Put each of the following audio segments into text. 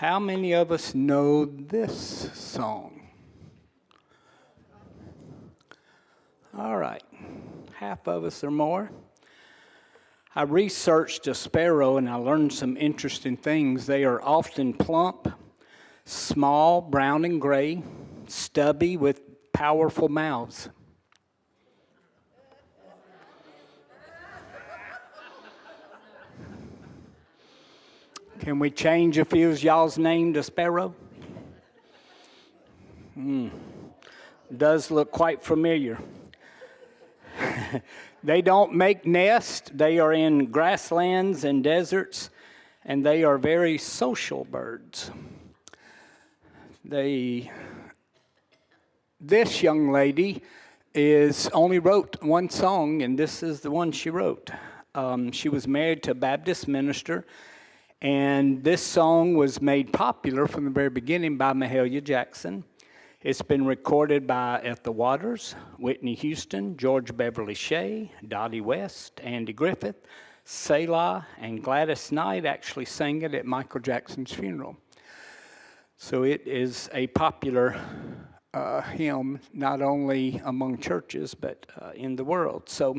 How many of us know this song? All right, half of us or more. I researched a sparrow and I learned some interesting things. They are often plump, small, brown and gray, stubby with powerful mouths. Can we change a few of y'all's name to Sparrow? Does look quite familiar. They don't make nests. They are in grasslands and deserts, and they are very social birds. This young lady only wrote one song, and this is the one she wrote. She was married to a Baptist minister, and this song was made popular from the very beginning by Mahalia Jackson. It's been recorded by Ethel Waters, Whitney Houston, George Beverly Shea, Dottie West, Andy Griffith, Selah, and Gladys Knight actually sang it at Michael Jackson's funeral. So it is a popular hymn, not only among churches, but in the world. So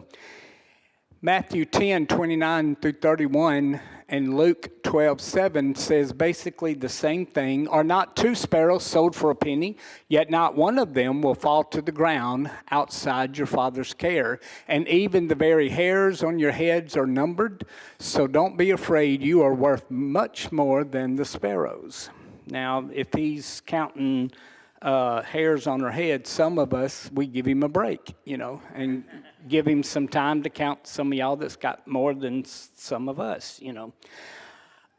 Matthew 10:29 through 31 and Luke 12:7 says basically the same thing. Are not two sparrows sold for a penny? Yet not one of them will fall to the ground outside your Father's care. And even the very hairs on your heads are numbered. So don't be afraid. You are worth much more than the sparrows. Now, if he's counting hairs on our head, some of us, we give him a break, and give him some time to count some of y'all that's got more than some of us,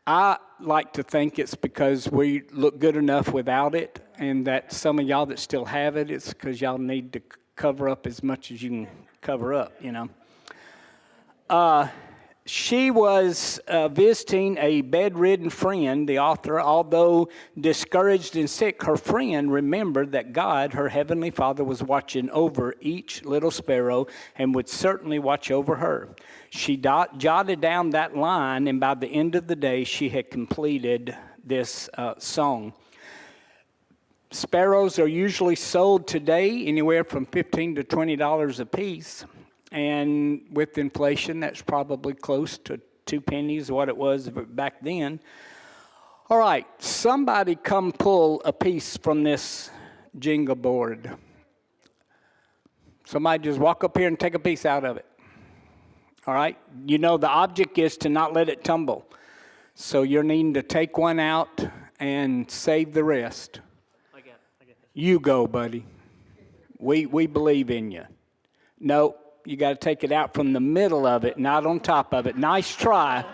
I like to think it's because we look good enough without it, and that some of y'all that still have it, it's because y'all need to cover up as much as you can cover up, She was visiting a bedridden friend, the author. Although discouraged and sick, her friend remembered that God, her heavenly Father, was watching over each little sparrow and would certainly watch over her. She jotted down that line, and by the end of the day, she had completed this song. Sparrows are usually sold today anywhere from $15 to $20 a piece. And with inflation, that's probably close to 2 pennies, what it was back then. All right, somebody come pull a piece from this jingle board. Somebody just walk up here and take a piece out of it. All right, the object is to not let it tumble. So you're needing to take one out and save the rest. I get it. You go, buddy. We believe in you. No. You got to take it out from the middle of it, not on top of it. Nice try.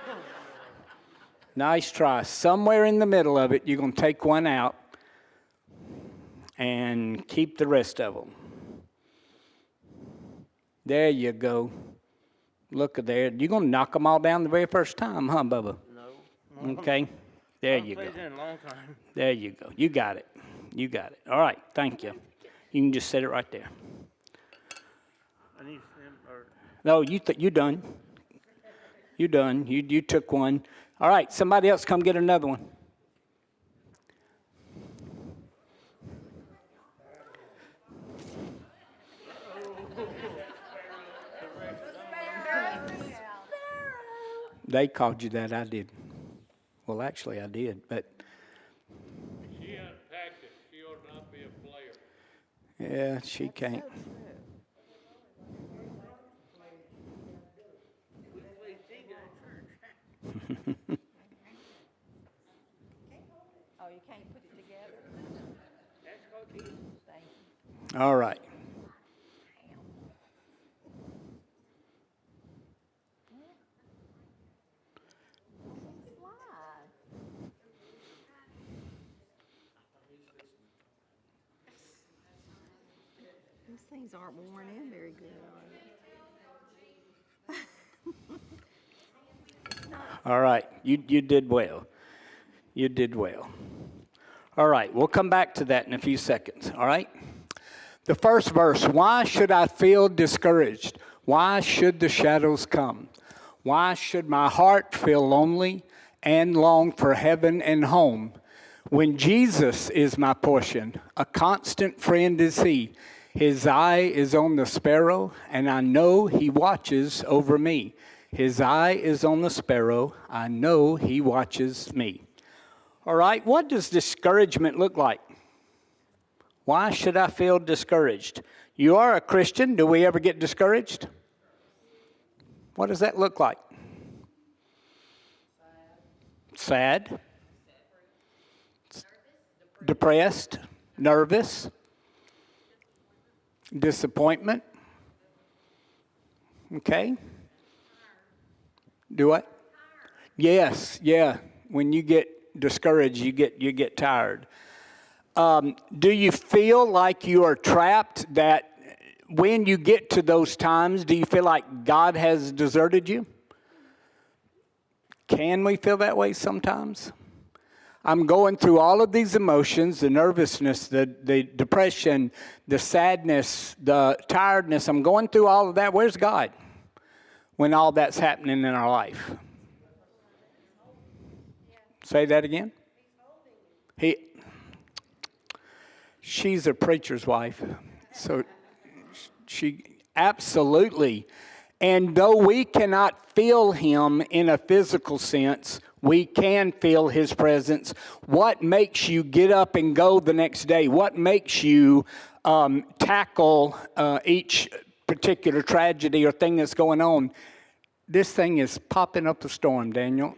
Nice try. Somewhere in the middle of it, you're going to take one out and keep the rest of them. There you go. Look at there. You're going to knock them all down the very first time, huh, Bubba? No. Okay. There you go. In a long time. There you go. You got it. You got it. All right. Thank you. You can just set it right there. No, you done. You done. You took one. All right, somebody else come get another one. They called you that, I did. Well, actually, I did, but. She unpacked it. She ought not be a player. Yeah, she can't. Oh, you can't put it together? Thank you. All right. These things aren't worn in very good, are they? All right. You did well. You did well. All right. We'll come back to that in a few seconds. All right. The first verse, why should I feel discouraged? Why should the shadows come? Why should my heart feel lonely and long for heaven and home? When Jesus is my portion, a constant friend is he. His eye is on the sparrow, and I know he watches over me. His eye is on the sparrow, I know he watches me. All right, what does discouragement look like? Why should I feel discouraged? You are a Christian. Do we ever get discouraged? What does that look like? Sad. Depressed. Nervous. Disappointment. Okay. Do what? Yes, yeah. When you get discouraged, you get tired. Do you feel like you are trapped, that when you get to those times, do you feel like God has deserted you? Can we feel that way sometimes? I'm going through all of these emotions, the nervousness, the depression, the sadness, the tiredness. I'm going through all of that. Where's God when all that's happening in our life? Say that again. She's a preacher's wife, so she absolutely. And though we cannot feel him in a physical sense, we can feel his presence. What makes you get up and go the next day? What makes you tackle each particular tragedy or thing that's going on? This thing is popping up a storm, Daniel.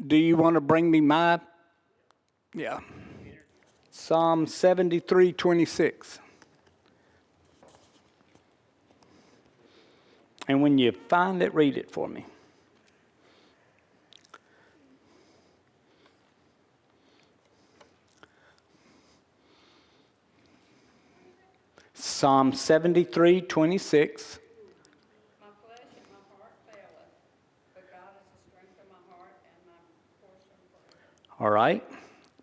Do you want to bring me my? Yeah. Psalm 73:26. And when you find it, read it for me. Psalm 73:26. My flesh and my heart faileth, but God is the strength of my heart and my portion forever. All right.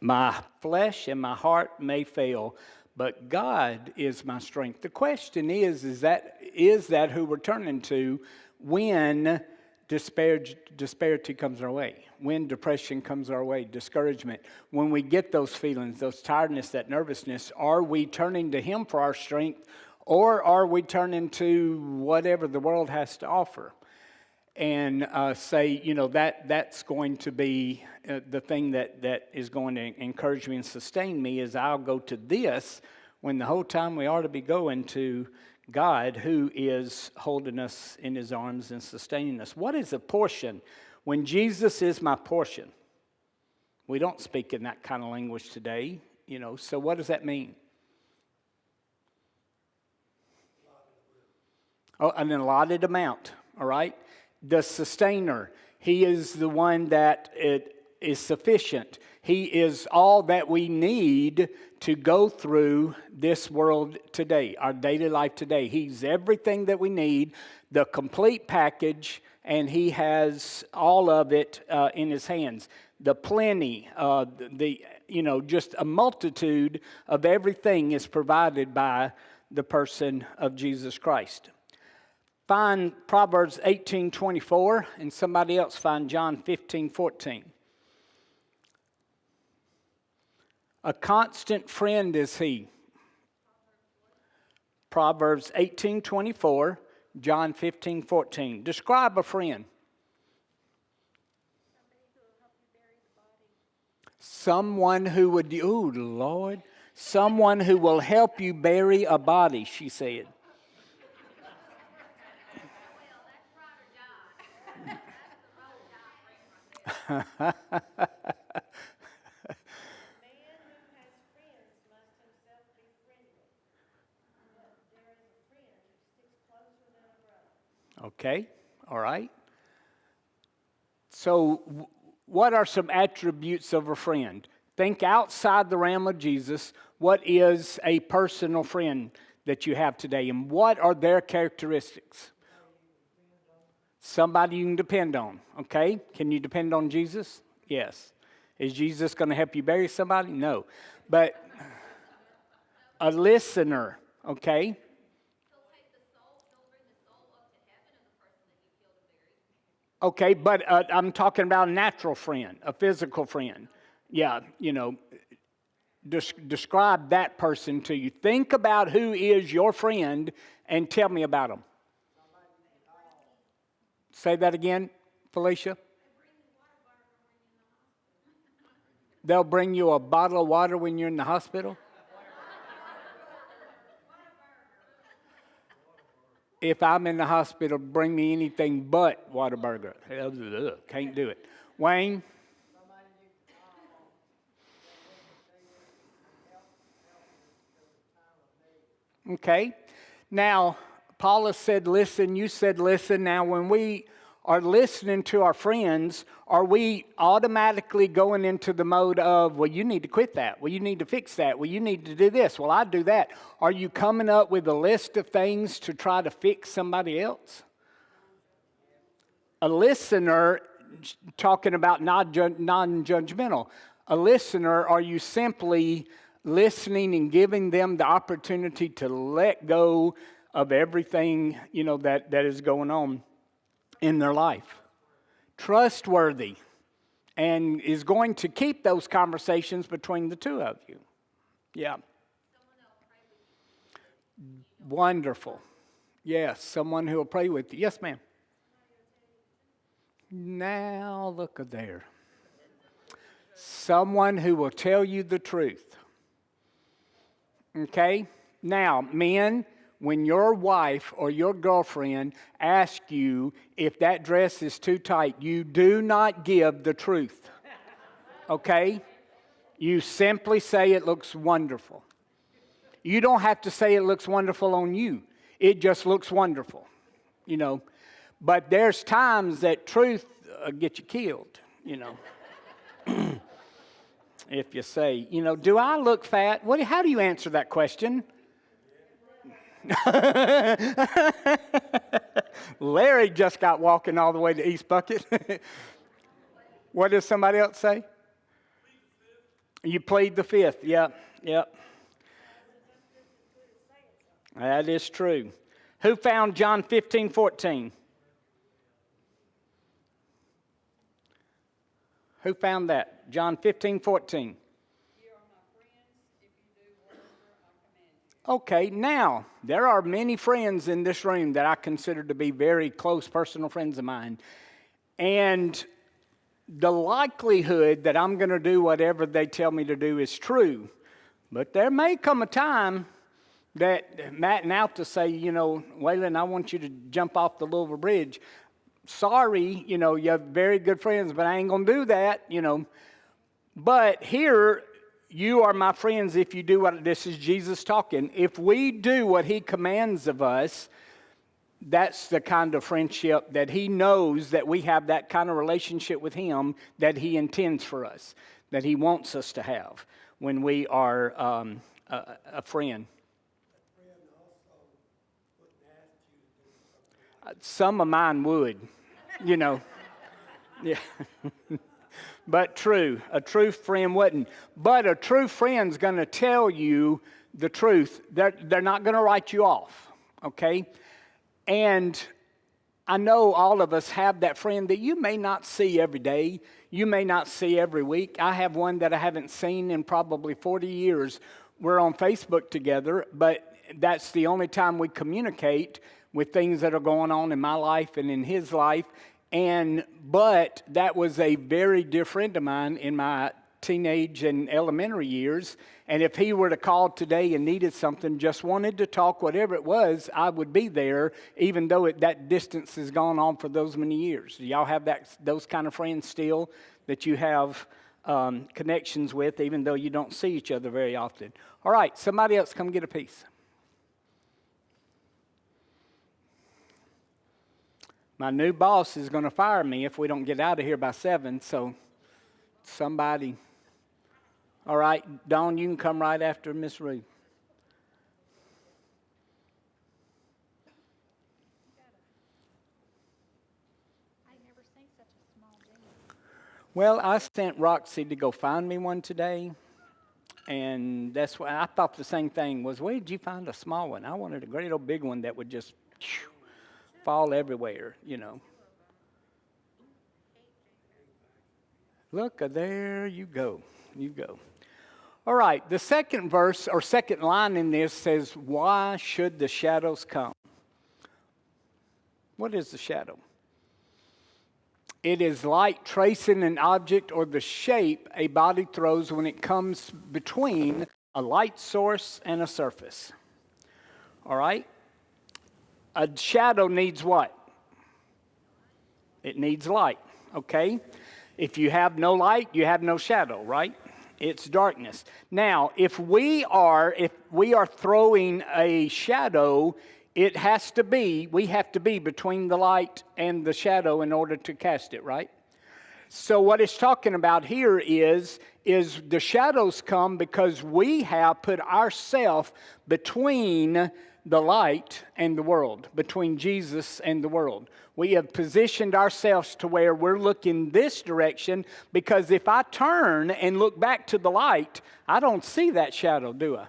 My flesh and my heart may fail, but God is my strength. The question is that who we're turning to when disparity comes our way, when depression comes our way, discouragement, when we get those feelings, those tiredness, that nervousness? Are we turning to him for our strength, or are we turning to whatever the world has to offer? And say, that's going to be the thing that is going to encourage me and sustain me, is I'll go to this when the whole time we ought to be going to God, who is holding us in his arms and sustaining us. What is a portion? When Jesus is my portion, we don't speak in that kind of language today, so what does that mean? Oh, an allotted amount, all right? The sustainer, he is the one that is sufficient. He is all that we need to go through this world today, our daily life today. He's everything that we need, the complete package, and he has all of it in his hands. The plenty, just a multitude of everything is provided by the person of Jesus Christ. Find Proverbs 18:24, and somebody else find John 15:14. A constant friend is he. Proverbs 18:24, John 15:14. Describe a friend. Someone who would, oh Lord, someone who will help you bury a body, she said. Okay, all right. So, what are some attributes of a friend? Think outside the realm of Jesus. What is a personal friend that you have today, and what are their characteristics? Somebody you can depend on, okay? Can you depend on Jesus? Yes. Is Jesus going to help you bury somebody? No. But a listener, okay? Okay, but I'm talking about a natural friend, a physical friend. Yeah, describe that person to you. Think about who is your friend and tell me about them. Say that again, Felicia. They'll bring you a bottle of water when you're in the hospital? If I'm in the hospital, bring me anything but Whataburger. Ugh, can't do it. Wayne? Okay. Now, Paula said listen, you said listen. Now, when we are listening to our friends, are we automatically going into the mode of, well, you need to quit that. Well, you need to fix that. Well, you need to do this. Well, I do that. Are you coming up with a list of things to try to fix somebody else? A listener, talking about non-judgmental. A listener, are you simply listening and giving them the opportunity to let go of everything, that is going on in their life? Trustworthy, and is going to keep those conversations between the two of you. Yeah. Wonderful. Yes, someone who will pray with you. Yes, ma'am. Now, look at there. Someone who will tell you the truth. Okay? Now, men, when your wife or your girlfriend asks you if that dress is too tight, you do not give the truth. Okay? You simply say it looks wonderful. You don't have to say it looks wonderful on you. It just looks wonderful, But there's times that truth get you killed, If you say, do I look fat? How do you answer that question? Larry just got walking all the way to East Bucket. What does somebody else say? You plead the fifth. Yep. That is true. Who found John 15:14? Who found that? John 15:14. You are my friends if you do whatever I command you. Okay, now, there are many friends in this room that I consider to be very close personal friends of mine. And the likelihood that I'm going to do whatever they tell me to do is true. But there may come a time that Matt and Alta say, Waylon, I want you to jump off the Louisville Bridge. Sorry, you're very good friends, but I ain't going to do that, But here, you are my friends if you do what, this is Jesus talking. If we do what he commands of us, that's the kind of friendship that he knows that we have, that kind of relationship with him that he intends for us, that he wants us to have when we are a friend. Some of mine would, Yeah. But true. A true friend wouldn't. But a true friend's going to tell you the truth. They're not going to write you off, okay? And I know all of us have that friend that you may not see every day. You may not see every week. I have one that I haven't seen in probably 40 years. We're on Facebook together, but that's the only time we communicate with things that are going on in my life and in his life. But that was a very dear friend of mine in my teenage and elementary years. And if he were to call today and needed something, just wanted to talk, whatever it was, I would be there, even though that distance has gone on for those many years. Do y'all have those kind of friends still that you have connections with, even though you don't see each other very often? All right, somebody else come get a piece. My new boss is going to fire me if we don't get out of here by 7, so somebody. All right, Dawn, you can come right after Miss Ruth. I never seen such a small bean. Well, I sent Roxy to go find me one today, and that's why I thought the same thing was, where did you find a small one? I wanted a great old big one that would just fall everywhere, Look, there you go. You go. All right, the second verse or second line in this says, why should the shadows come? What is the shadow? It is light tracing an object or the shape a body throws when it comes between a light source and a surface. All right? A shadow needs what? It needs light, okay? If you have no light, you have no shadow, right? It's darkness. Now, if we are throwing a shadow, we have to be between the light and the shadow in order to cast it, right? So what it's talking about here is the shadows come because we have put ourselves between the light and the world, between Jesus and the world. We have positioned ourselves to where we're looking this direction, because if I turn and look back to the light, I don't see that shadow, do I?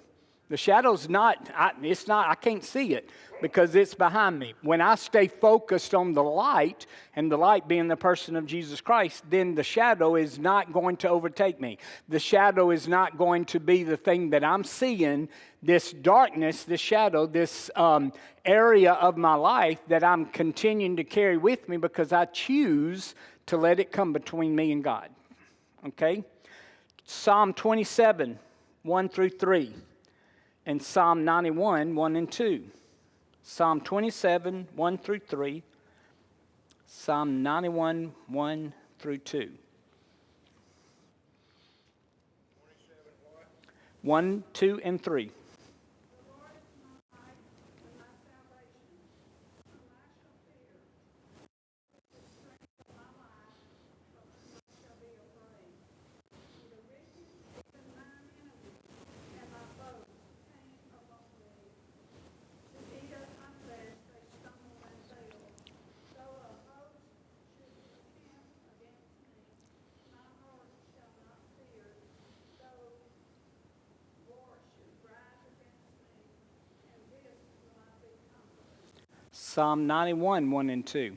The shadow's I can't see it because it's behind me. When I stay focused on the light, and the light being the person of Jesus Christ, then the shadow is not going to overtake me. The shadow is not going to be the thing that I'm seeing, this darkness, this shadow, this area of my life that I'm continuing to carry with me because I choose to let it come between me and God. Okay? Psalm 27, 1 through 3. And Psalm 91, 1 and 2. Psalm 27, 1 through 3. Psalm 91, 1 through 2. 1, 2, and 3. Psalm 91, 1 and 2.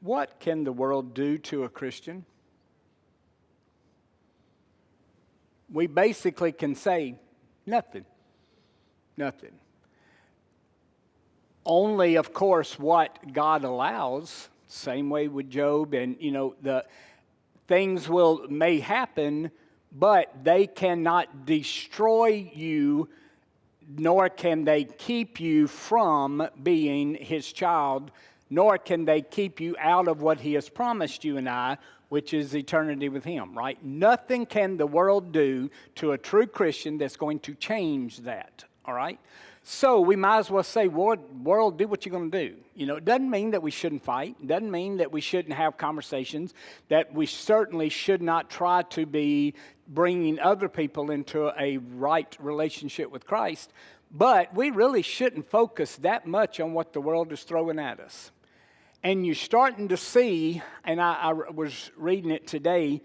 What can the world do to a Christian? We basically can say nothing. Nothing. Only, of course, what God allows. Same way with Job, and the things may happen, but they cannot destroy you, nor can they keep you from being his child, nor can they keep you out of what he has promised you and I, which is eternity with him, right? Nothing can the world do to a true Christian that's going to change that, all right? So we might as well say, world, do what you're going to do. It doesn't mean that we shouldn't fight. It doesn't mean that we shouldn't have conversations, that we certainly should not try to be bringing other people into a right relationship with Christ. But we really shouldn't focus that much on what the world is throwing at us. And you're starting to see, and I was reading it today,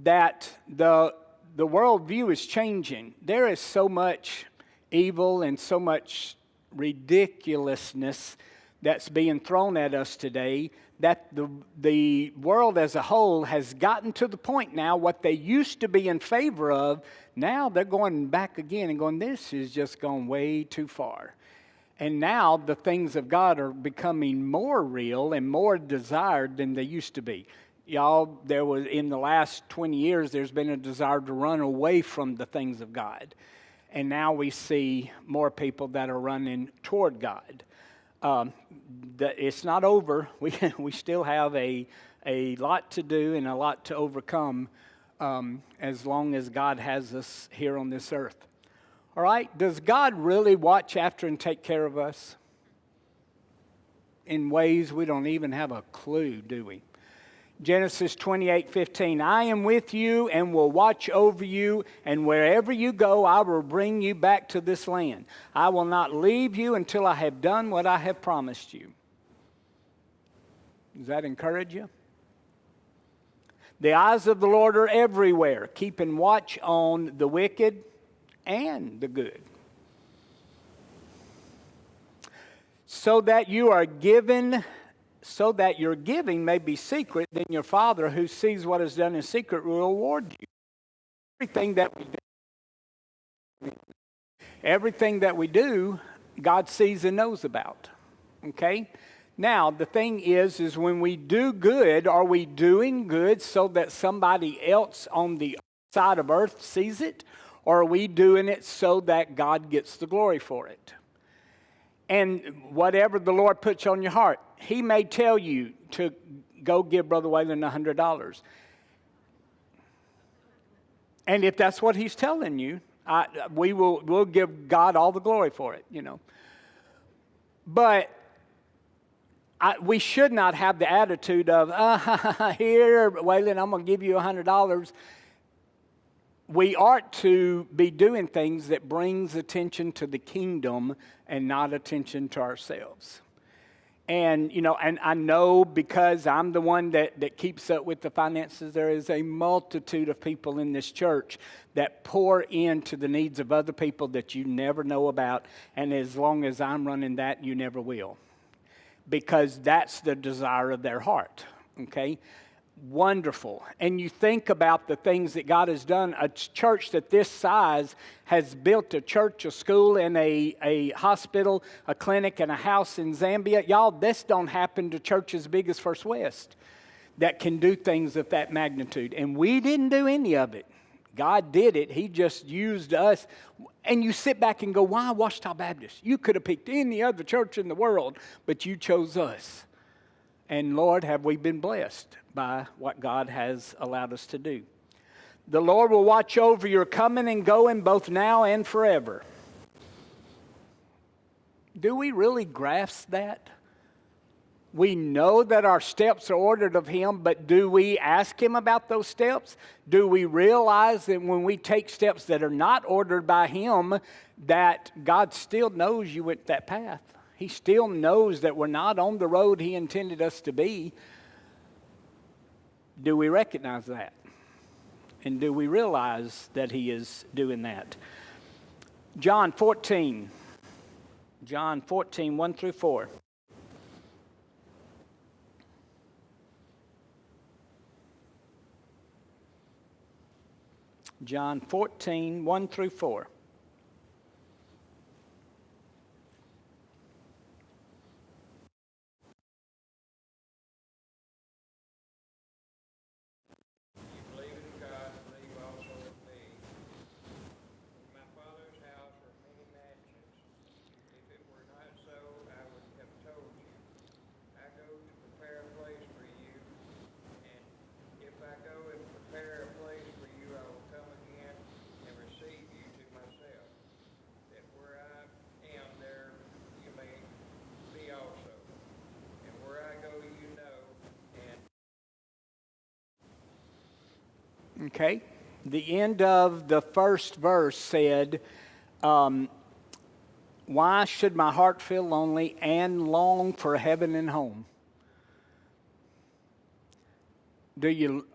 that the worldview is changing. There is so much evil and so much ridiculousness that's being thrown at us today that the world as a whole has gotten to the point now, what they used to be in favor of, now they're going back again and going, this has just gone way too far. And now the things of God are becoming more real and more desired than they used to be. Y'all, in the last 20 years, there's been a desire to run away from the things of God. And now we see more people that are running toward God. It's not over. We still have a lot to do and a lot to overcome as long as God has us here on this earth. All right? Does God really watch after and take care of us? In ways we don't even have a clue, do we? Genesis 28:15, I am with you and will watch over you, and wherever you go, I will bring you back to this land. I will not leave you until I have done what I have promised you. Does that encourage you? The eyes of the Lord are everywhere, keeping watch on the wicked and the good. So that your giving may be secret, then your Father who sees what is done in secret will reward you. Everything that we do, God sees and knows about. Okay? Now, the thing is when we do good, are we doing good so that somebody else on the side of earth sees it? Or are we doing it so that God gets the glory for it? And whatever the Lord puts on your heart, He may tell you to go give Brother Waylon $100. And if that's what He's telling you, we'll give God all the glory for it, you know. But we should not have the attitude of, here, Waylon, I'm going to give you $100. We ought to be doing things that brings attention to the kingdom and not attention to ourselves. And, you know, and I know because I'm the one that keeps up with the finances, there is a multitude of people in this church that pour into the needs of other people that you never know about. And as long as I'm running that, you never will. Because that's the desire of their heart, okay? Wonderful. And you think about the things that God has done. A church that this size has built a church, a school, and a hospital, a clinic, and a house in Zambia. Y'all, this don't happen to churches big as First West that can do things of that magnitude. And we didn't do any of it. God did it. He just used us. And you sit back and go, why Ouachita Baptist? You could have picked any other church in the world, but you chose us. And Lord, have we been blessed by what God has allowed us to do. The Lord will watch over your coming and going both now and forever. Do we really grasp that? We know that our steps are ordered of Him, but do we ask Him about those steps? Do we realize that when we take steps that are not ordered by Him, that God still knows you went that path? He still knows that we're not on the road He intended us to be. Do we recognize that? And do we realize that He is doing that? John 14, 1 through 4. John 14, 1 through 4. Okay, the end of the first verse said, why should my heart feel lonely and long for heaven and home? Do you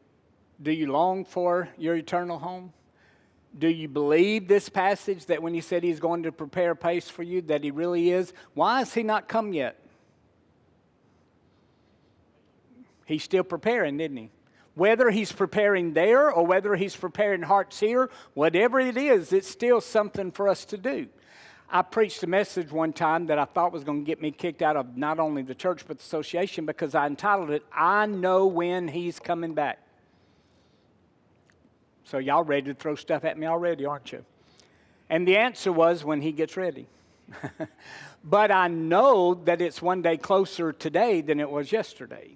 long for your eternal home? Do you believe this passage that when He said He's going to prepare a place for you, that He really is? Why has He not come yet? He's still preparing, isn't He? Whether He's preparing there or whether He's preparing hearts here, whatever it is, it's still something for us to do. I preached a message one time that I thought was going to get me kicked out of not only the church but the association because I entitled it, I Know When He's Coming Back. So y'all ready to throw stuff at me already, aren't you? And the answer was when He gets ready. But I know that it's one day closer today than it was yesterday.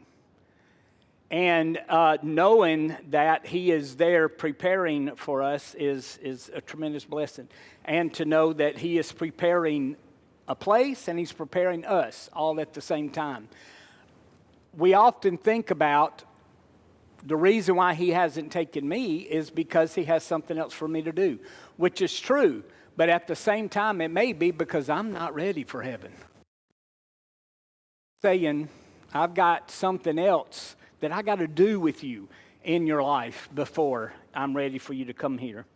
And knowing that He is there preparing for us is a tremendous blessing. And to know that He is preparing a place and He's preparing us all at the same time. We often think about the reason why He hasn't taken me is because He has something else for me to do, which is true. But at the same time, it may be because I'm not ready for heaven. Saying, I've got something else that I got to do with you in your life before I'm ready for you to come here.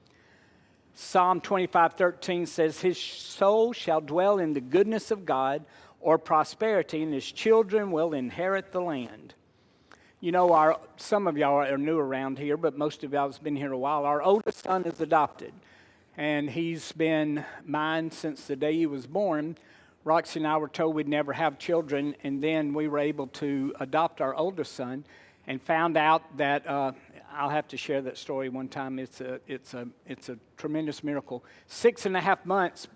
Psalm 25:13 says, his soul shall dwell in the goodness of God or prosperity, and his children will inherit the land. You know, some of y'all are new around here, but most of y'all has been here a while. Our oldest son is adopted, and he's been mine since the day he was born. Roxy and I were told we'd never have children, and then we were able to adopt our oldest son and found out that I'll have to share that story one time. It's a tremendous miracle. 6.5 months,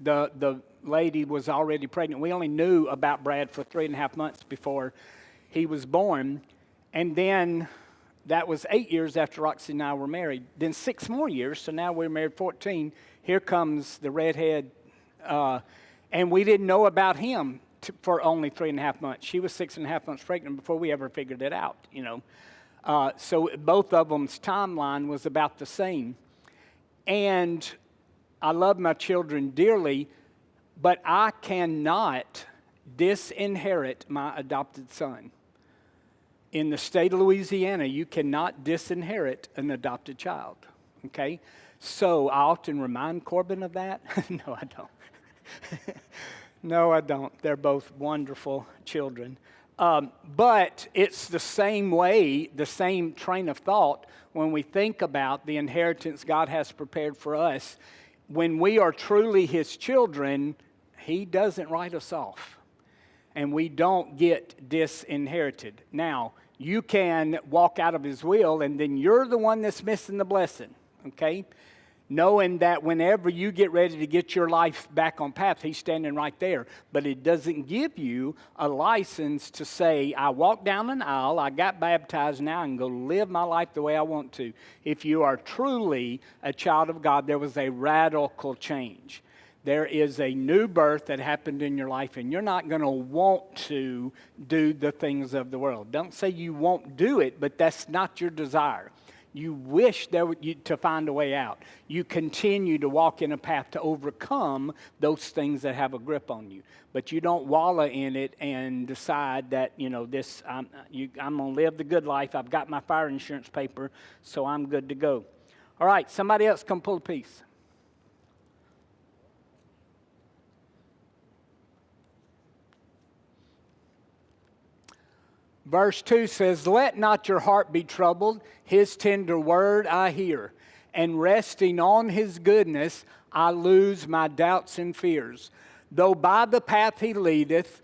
the lady was already pregnant. We only knew about Brad for 3.5 months before he was born, and then that was 8 years after Roxy and I were married. Then 6 more years, so now we're married 14. Here comes the redhead, and we didn't know about him for only 3.5 months. She was 6.5 months pregnant before we ever figured it out, you know. So both of them's timeline was about the same. And I love my children dearly, but I cannot disinherit my adopted son. In the state of Louisiana, you cannot disinherit an adopted child, okay? So I often remind Corbin of that. No, I don't. No, I don't. They're both wonderful children. But it's the same way, the same train of thought when we think about the inheritance God has prepared for us. When we are truly his children, he doesn't write us off, and we don't get disinherited. Now, you can walk out of his will, and then you're the one that's missing the blessing, okay? Knowing that whenever you get ready to get your life back on path, he's standing right there. But it doesn't give you a license to say, I walked down an aisle, I got baptized, now I can go live my life the way I want to. If you are truly a child of God, there was a radical change. There is a new birth that happened in your life, and you're not going to want to do the things of the world. Don't say you won't do it, but that's not your desire. You wish to find a way out. You continue to walk in a path to overcome those things that have a grip on you. But you don't wallow in it and decide that, you know, I'm going to live the good life. I've got my fire insurance paper, so I'm good to go. All right, somebody else come pull a piece. Verse 2 says, let not your heart be troubled, his tender word I hear, and resting on his goodness I lose my doubts and fears. Though by the path he leadeth,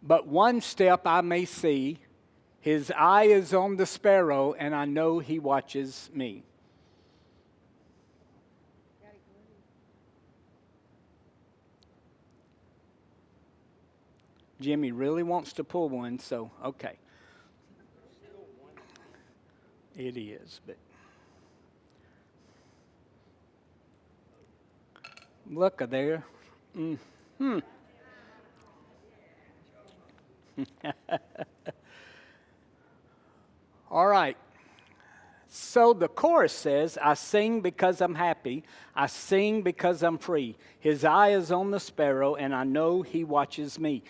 but one step I may see, his eye is on the sparrow, and I know he watches me. Jimmy really wants to pull one, so okay. It is, but look there. Mm-hmm. All right. So the chorus says, I sing because I'm happy. I sing because I'm free. His eye is on the sparrow, and I know he watches me.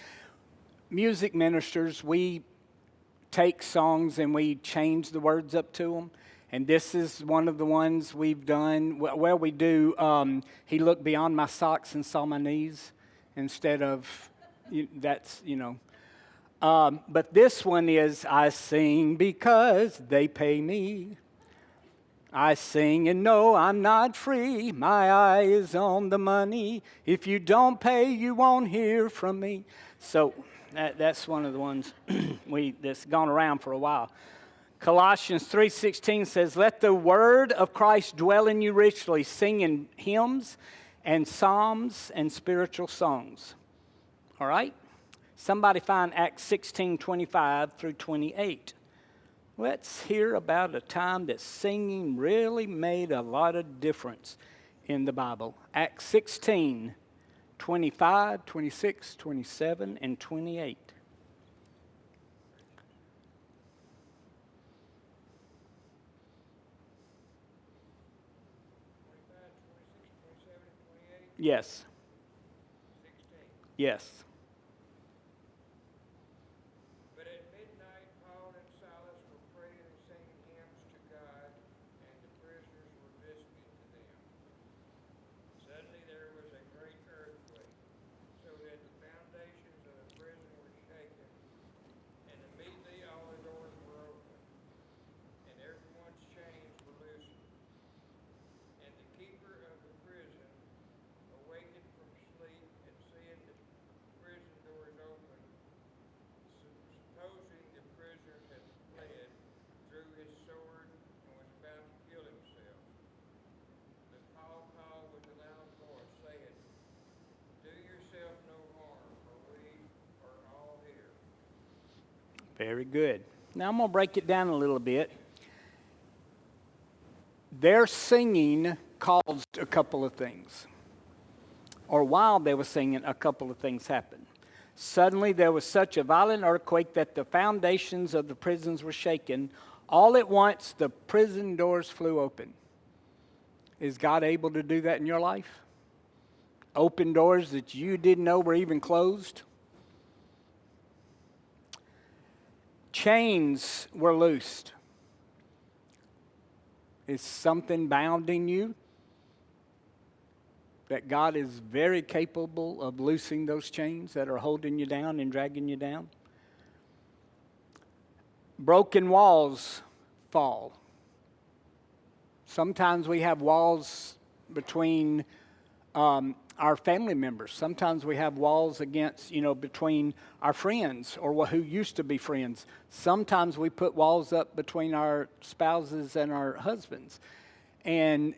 Music ministers, we take songs and we change the words up to them. And this is one of the ones we've done where we do, he looked beyond my socks and saw my knees instead of, that's, you know. But this one is, I sing because they pay me. I sing and know I'm not free. My eye is on the money. If you don't pay, you won't hear from me. So that's one of the ones that's gone around for a while. Colossians 3:16 says, let the word of Christ dwell in you richly, singing hymns and psalms and spiritual songs. All right? Somebody find Acts 16:25 through 28. Let's hear about a time that singing really made a lot of difference in the Bible. Acts 16, 25, 26, 27, and 28. Yes. 16. Yes. Very good. Now I'm going to break it down a little bit. Their singing caused a couple of things. Or while they were singing, a couple of things happened. Suddenly there was such a violent earthquake that the foundations of the prisons were shaken. All at once the prison doors flew open. Is God able to do that in your life? Open doors that you didn't know were even closed? Chains were loosed. Is something bounding you? That God is very capable of loosing those chains that are holding you down and dragging you down. Broken walls fall. Sometimes we have walls between our family members. Sometimes we have walls against, between our friends or who used to be friends. Sometimes we put walls up between our spouses and our husbands. And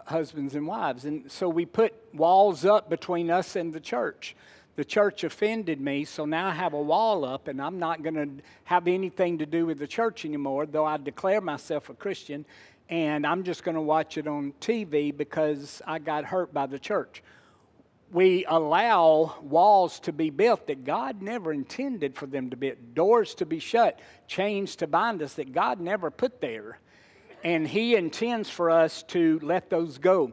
husbands and wives. And so we put walls up between us and the church. The church offended me, so now I have a wall up, and I'm not going to have anything to do with the church anymore, though I declare myself a Christian, and I'm just going to watch it on TV because I got hurt by the church. We allow walls to be built that God never intended for them to be, doors to be shut, chains to bind us that God never put there. And He intends for us to let those go.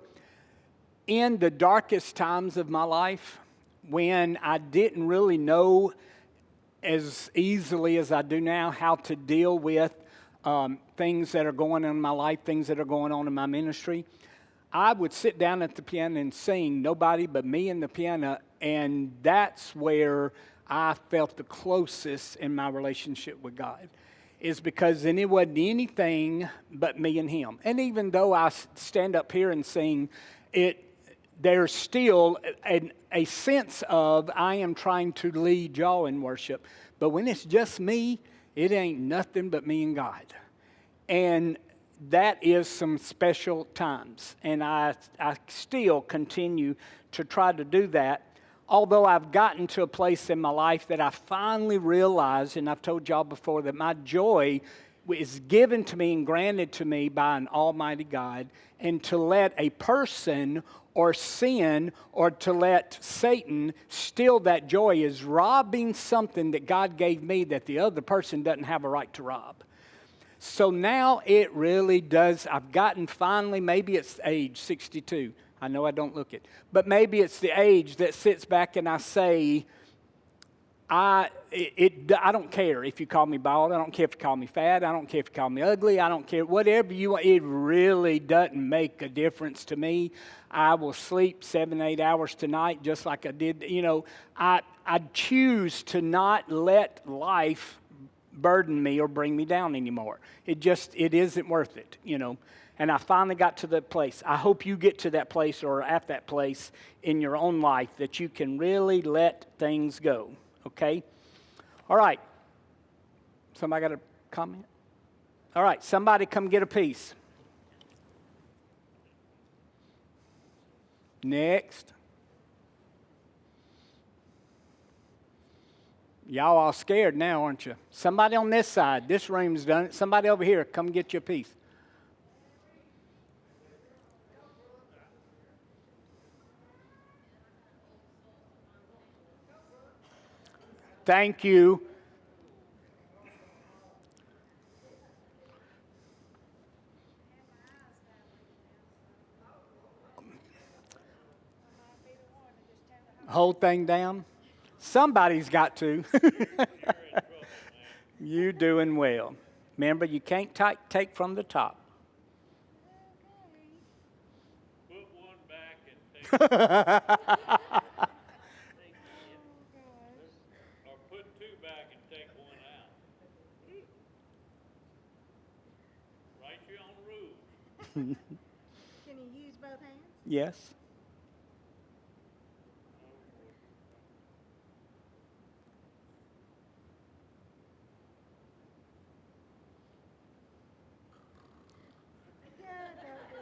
In the darkest times of my life, when I didn't really know as easily as I do now how to deal with things that are going on in my life, things that are going on in my ministry, I would sit down at the piano and sing, nobody but me and the piano, and that's where I felt the closest in my relationship with God. Is because then it wasn't anything but me and Him. And even though I stand up here and sing, there's still a sense of I am trying to lead y'all in worship. But when it's just me, it ain't nothing but me and God. And that is some special times. And I still continue to try to do that. Although I've gotten to a place in my life that I finally realized, and I've told y'all before, that my joy is given to me and granted to me by an almighty God, and to let a person or sin or to let Satan steal that joy is robbing something that God gave me that the other person doesn't have a right to rob. So now it really does. I've gotten finally, maybe it's age 62. I know I don't look it. But maybe it's the age that sits back and I say, I don't care if you call me bald. I don't care if you call me fat. I don't care if you call me ugly. I don't care. Whatever you want. It really doesn't make a difference to me. I will sleep 7-8 hours tonight just like I did. I choose to not let life burden me or bring me down anymore. It isn't worth it, And I finally got to that place. I hope you get to that place or at that place in your own life that you can really let things go, okay? All right. Somebody got a comment? All right, somebody come get a piece. Next. Y'all all scared now, aren't you? Somebody on this side. This room's done it. Somebody over here, come get your piece. Thank you. Whole thing down? Somebody's got to. You doing well. Remember, you can't take from the top. Put one back and take or put two back and take one out. Write your own rules. Can you use both hands? Yes. Yeah, don't do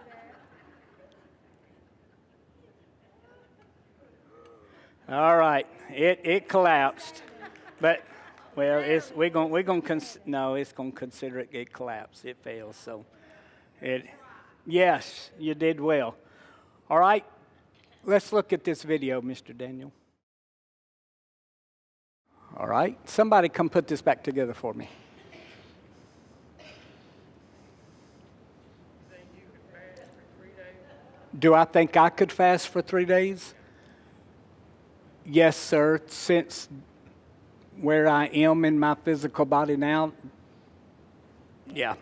that. All right. It collapsed. But Well, no, it's gonna consider it collapsed. It fails. So, yes, you did well. All right, let's look at this video, Mr. Daniel. All right, somebody come put this back together for me. Do I think I could fast for 3 days? Yes, sir. Since where I am in my physical body now, yeah.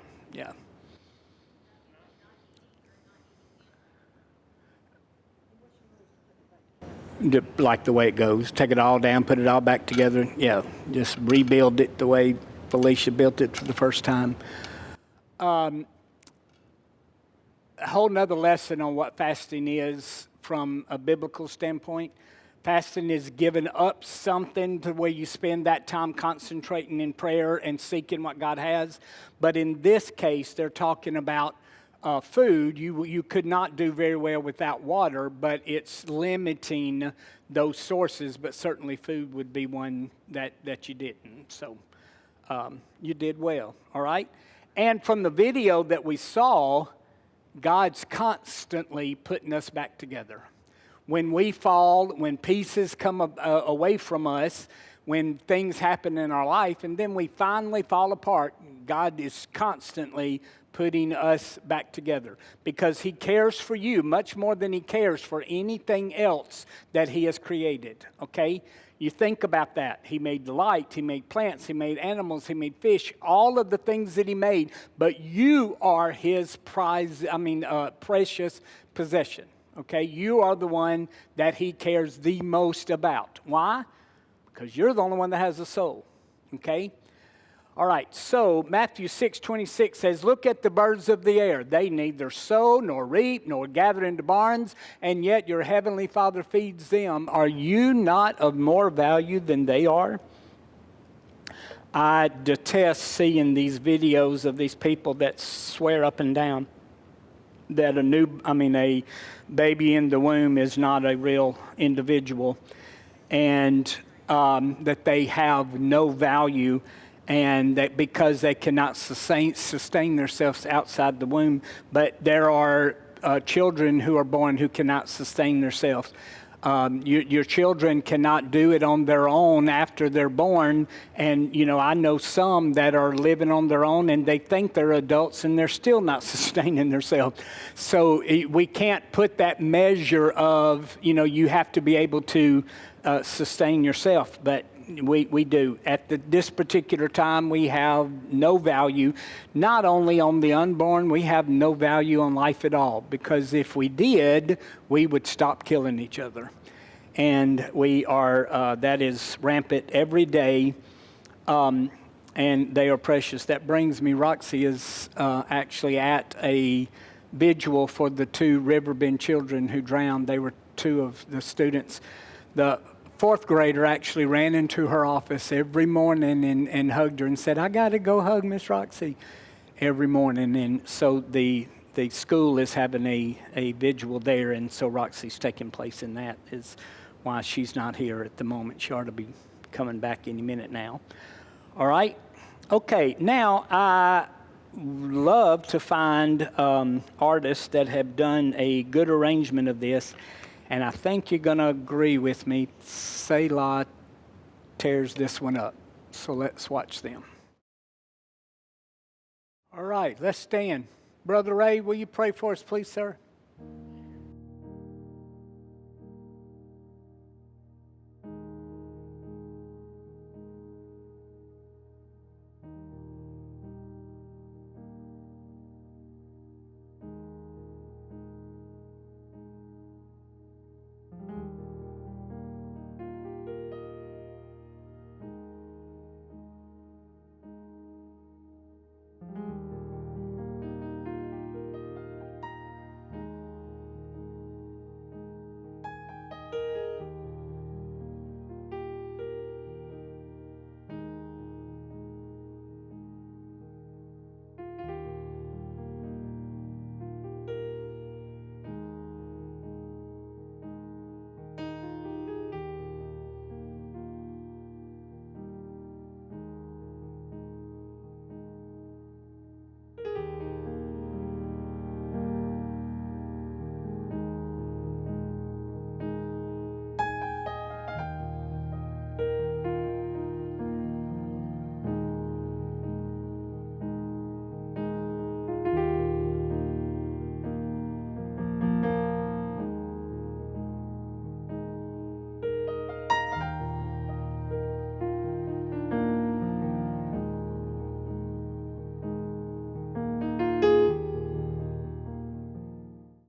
Like the way it goes. Take it all down, put it all back together. Yeah, just rebuild it the way Felicia built it for the first time. A whole nother lesson on what fasting is from a biblical standpoint. Fasting is giving up something to where you spend that time concentrating in prayer and seeking what God has. But in this case, they're talking about food. You could not do very well without water, but it's limiting those sources. But certainly food would be one that you didn't. So you did well, all right? And from the video that we saw, God's constantly putting us back together. When we fall, when pieces come away from us, when things happen in our life, and then we finally fall apart, God is constantly putting us back together because He cares for you much more than He cares for anything else that He has created, okay? You think about that. He made the light, He made plants, He made animals, He made fish, all of the things that He made, but you are His precious possession. Okay, you are the one that He cares the most about. Why? Because you're the only one that has a soul. Okay? All right, so Matthew 6:26 says, "Look at the birds of the air. They neither sow nor reap nor gather into barns, and yet your heavenly Father feeds them. Are you not of more value than they are?" I detest seeing these videos of these people that swear up and down that a baby in the womb is not a real individual, and that they have no value, and that because they cannot sustain themselves outside the womb. But there are children who are born who cannot sustain themselves. Your children cannot do it on their own after they're born. And, I know some that are living on their own and they think they're adults and they're still not sustaining themselves. So we can't put that measure of, you have to be able to sustain yourself. But we do. At this particular time, we have no value. Not only on the unborn, we have no value on life at all. Because if we did, we would stop killing each other. And we are, that is rampant every day. And they are precious. That brings me, Roxy is actually at a vigil for the 2 Riverbend children who drowned. They were 2 of the students. The 4th grader actually ran into her office every morning and hugged her and said, "I got to go hug Miss Roxy," every morning. And so the school is having a vigil there, and so Roxy's taking place in that is why she's not here at the moment. She ought to be coming back any minute now. All right? Okay, now I love to find artists that have done a good arrangement of this. And I think you're going to agree with me. Selah tears this one up. So let's watch them. All right, let's stand. Brother Ray, will you pray for us, please, sir?